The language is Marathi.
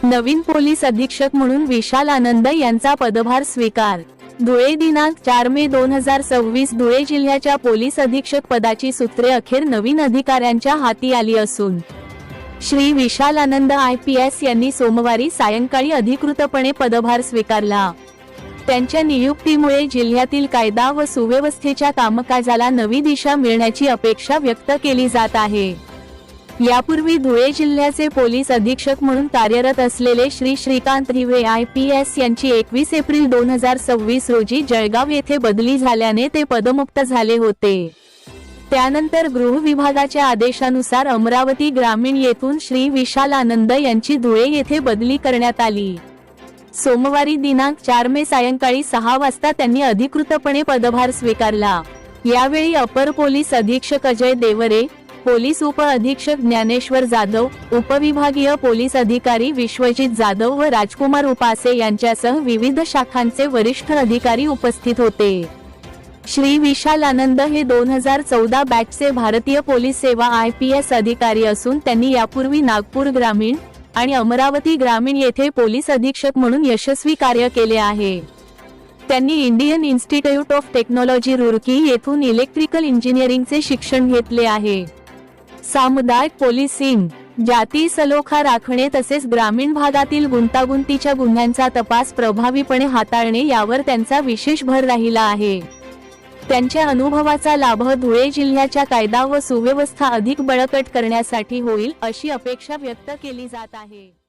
नवीन पोलीस अधीक्षक म्हणून विशाल आनंद यांचा पदभार स्वीकार। धुळे दिनांक 4 मे 2026 धुळे जिल्ह्याच्या पोलीस अधीक्षक पदाची सूत्रे अखेर नवीन अधिकाऱ्यांच्या हाती आली असून श्री विशाल आनंद IPS यांनी सोमवारी सायंकाळी अधिकृतपणे पदभार स्वीकारला। त्यांच्या नियुक्तीमुळे जिल्ह्यातील कायदा व सुव्यवस्थेच्या कामकाजाला नवी दिशा मिळण्याची अपेक्षा व्यक्त केली जात आहे। यापूर्वी धुळे जिल्ह्याचे पोलीस अधीक्षक म्हणून कार्यरत असलेले श्री श्रीकांत हिवरे IPS यांची 21 एप्रिल 2026 रोजी जळगाव येथे बदली झाल्याने ते पदमुक्त झाले होते। त्यानंतर गृह विभागाच्या आदेशानुसार अमरावती ग्रामीण येथून श्री विशाल आनंद यांची धुळे येथे बदली करण्यात आली। सोमवारी दिनांक 4 मे सायंकाळी 6 वाजता त्यांनी अधिकृतपणे पदभार स्वीकारला। यावेळी अपर पोलीस अधीक्षक अजय देवरे, पोलीस उप अधीक्षक ज्ञानेश्वर जाधव, उपविभागीय पोलीस अधिकारी विश्वजित जाधव व राजकुमार उपासे यांच्यासह विविध शाखांचे वरिष्ठ अधिकारी उपस्थित होते। श्री विशाल आनंद हे 2014 बॅचचे भारतीय पोलीस सेवा IPS अधिकारी असून त्यांनी यापूर्वी नागपूर ग्रामीण आणि अमरावती ग्रामीण येथे पोलीस अधीक्षक म्हणून यशस्वी कार्य केले आहे। त्यांनी Indian institute of technology Roorkee येथून इलेक्ट्रिकल इंजिनिअरिंगचे शिक्षण घेतले आहे। सामुदायिक पोलिसिंग, जाती सलोखा राखणे तसेच ग्रामीण भागातील गुंतागुंतीच्या गुन्ह्यांचा तपास प्रभावीपणे हाताळणे यावर त्यांचा विशेष भर राहिला आहे। त्यांच्या अनुभवाचा लाभ धुळे जिल्ह्याच्या कायदा व सुव्यवस्था अधिक बळकट करण्यासाठी होईल अशी अपेक्षा व्यक्त केली जात आहे।